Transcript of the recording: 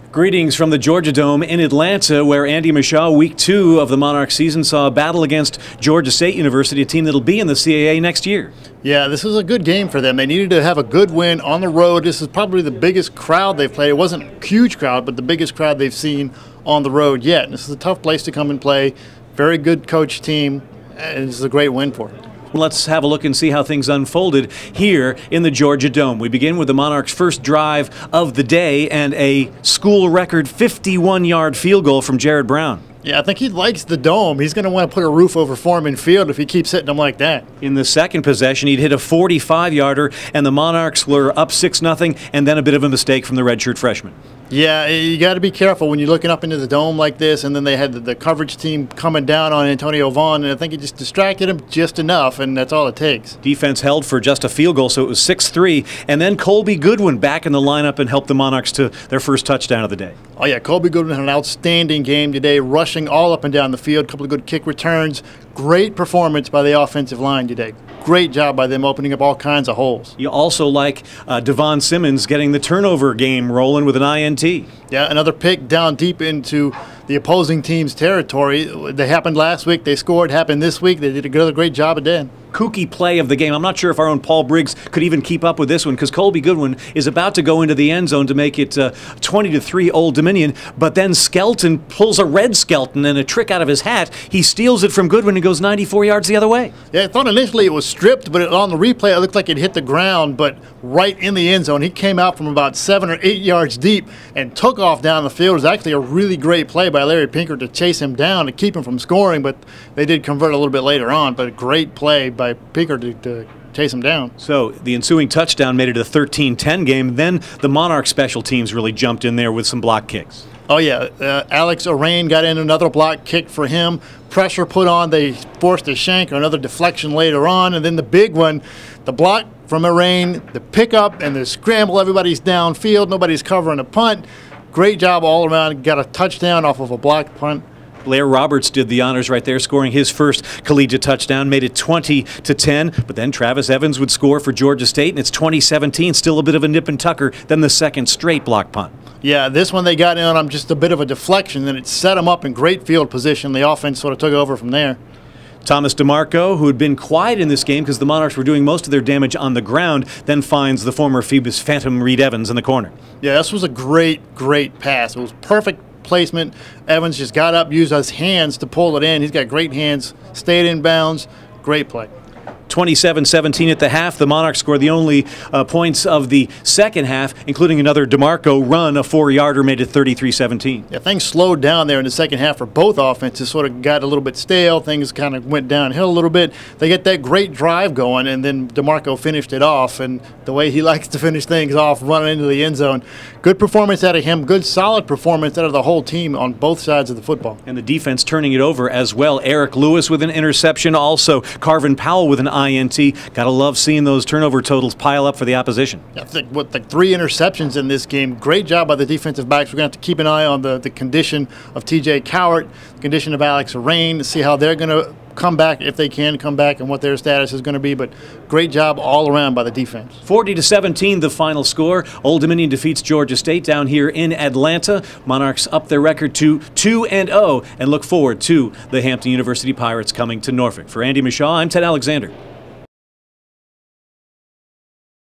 Greetings from the Georgia Dome in Atlanta, where Andy Michaud, week 2 of the Monarch season, saw a battle against Georgia State University, a team that'll be in the CAA next year. Yeah, this was a good game for them. They needed to have a good win on the road. This is probably the biggest crowd they've played. It wasn't a huge crowd, but the biggest crowd they've seen on the road yet. And this is a tough place to come and play. Very good coach team, and this is a great win for them. Let's have a look and see how things unfolded here in the Georgia Dome. We begin with the Monarchs' first drive of the day and a school record 51-yard field goal from Jared Brown. Yeah, I think he likes the Dome. He's going to want to put a roof over Foreman Field if he keeps hitting them like that. In the second possession, he'd hit a 45-yarder, and the Monarchs were up 6-0, and then a bit of a mistake from the redshirt freshman. Yeah, you got to be careful when you're looking up into the dome like this, and then they had the coverage team coming down on Antonio Vaughn, and I think it just distracted him just enough, and that's all it takes. Defense held for just a field goal, so it was 6-3, and then Colby Goodwin back in the lineup and helped the Monarchs to their first touchdown of the day. Oh, yeah, Colby Goodwin had an outstanding game today, rushing all up and down the field, a couple of good kick returns. Great performance by the offensive line today. Great job by them opening up all kinds of holes. You also like Devon Simmons getting the turnover game rolling with an INT. Yeah, another pick down deep into the opposing team's territory. They happened last week. They scored. Happened this week. They did another great job again. Kooky play of the game. I'm not sure if our own Paul Briggs could even keep up with this one because Colby Goodwin is about to go into the end zone to make it 20-3 Old Dominion, but then Skelton pulls a red Skelton and a trick out of his hat. He steals it from Goodwin and goes 94 yards the other way. Yeah, I thought initially it was stripped, but on the replay it looked like it hit the ground, but right in the end zone. He came out from about 7 or 8 yards deep and took off down the field. It was actually a really great play by Larry Pinker to chase him down to keep him from scoring, but they did convert a little bit later on, but a great play by Pinker to chase him down. So the ensuing touchdown made it a 13-10 game. Then the Monarch special teams really jumped in there with some block kicks. Oh, yeah. Alex Arain got in another block kick for him. Pressure put on. They forced a shank or another deflection later on. And then the big one, the block from Arain, the pickup and the scramble. Everybody's downfield. Nobody's covering a punt. Great job all around. Got a touchdown off of a blocked punt. Blair Roberts did the honors right there, scoring his first collegiate touchdown, made it 20-10, but then Travis Evans would score for Georgia State, and it's 2017, still a bit of a nip and tucker, then the second straight block punt. Yeah, this one they got in on just a bit of a deflection, then it set them up in great field position. The offense sort of took over from there. Thomas DeMarco, who had been quiet in this game because the Monarchs were doing most of their damage on the ground, then finds the former Phoebus Phantom Reed Evans in the corner. Yeah, this was a great pass. It was perfect placement. Evans just got up, used his hands to pull it in. He's got great hands, stayed in bounds. Great play. 27-17 at the half. The Monarchs scored the only points of the second half, including another DeMarco run, a 4-yarder, made it 33-17. Yeah, things slowed down there in the second half for both offenses. Sort of got a little bit stale. Things kind of went downhill a little bit. They get that great drive going, and then DeMarco finished it off. And the way he likes to finish things off, running into the end zone. Good performance out of him. Good, solid performance out of the whole team on both sides of the football. And the defense turning it over as well. Eric Lewis with an interception. Also, Carvin Powell with an INT. Gotta love seeing those turnover totals pile up for the opposition. I think what, like 3 interceptions in this game. Great job by the defensive backs. We're going to have to keep an eye on the condition of TJ Cowart, the condition of Alex Arain, to see how they're going to come back, if they can come back, and what their status is going to be. But great job all around by the defense. 40-17 the final score. Old Dominion defeats Georgia State down here in Atlanta. Monarchs up their record to 2-0 and look forward to the Hampton University Pirates coming to Norfolk. For Andy Michaud, I'm Ted Alexander.